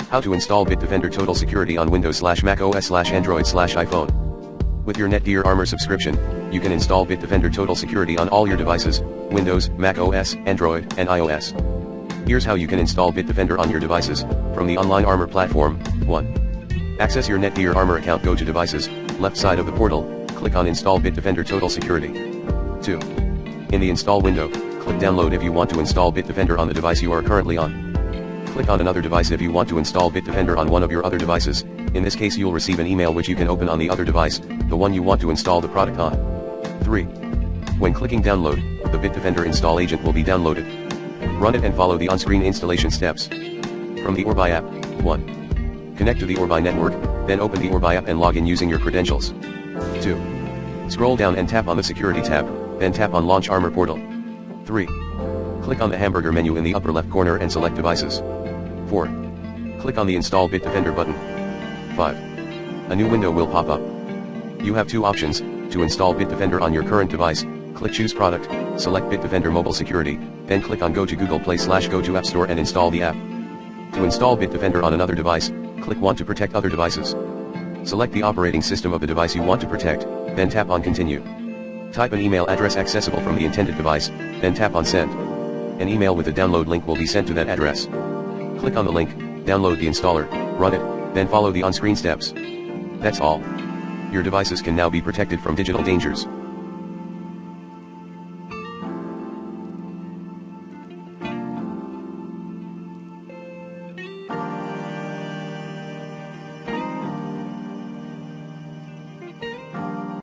How to install Bitdefender Total Security on Windows/macOS/Android/iPhone. With your NETGEAR Armor subscription, you can install Bitdefender Total Security on all your devices, Windows, macOS, Android, and iOS. Here's how you can install Bitdefender on your devices, from the online Armor platform. 1. Access your NETGEAR Armor account. Go to Devices, left side of the portal, click on Install Bitdefender Total Security. 2. In the Install window, click Download if you want to install Bitdefender on the device you are currently on. Click on another device if you want to install Bitdefender on one of your other devices. In this case you'll receive an email which you can open on the other device, the one you want to install the product on. 3. When clicking Download, the Bitdefender install agent will be downloaded. Run it and follow the on-screen installation steps. From the Orbi app, 1. Connect to the Orbi network, then open the Orbi app and log in using your credentials. 2. Scroll down and tap on the Security tab, then tap on Launch Armor Portal. 3. Click on the hamburger menu in the upper left corner and select Devices. 4. Click on the Install Bitdefender button. 5. A new window will pop up. You have two options: to install Bitdefender on your current device, click Choose Product, select Bitdefender Mobile Security, then click on Go to Google Play/Go to App Store and install the app. To install Bitdefender on another device, click Want to Protect Other Devices. Select the operating system of the device you want to protect, then tap on Continue. Type an email address accessible from the intended device, then tap on Send. An email with a download link will be sent to that address. Click on the link, download the installer, run it, then follow the on-screen steps. That's all. Your devices can now be protected from digital dangers.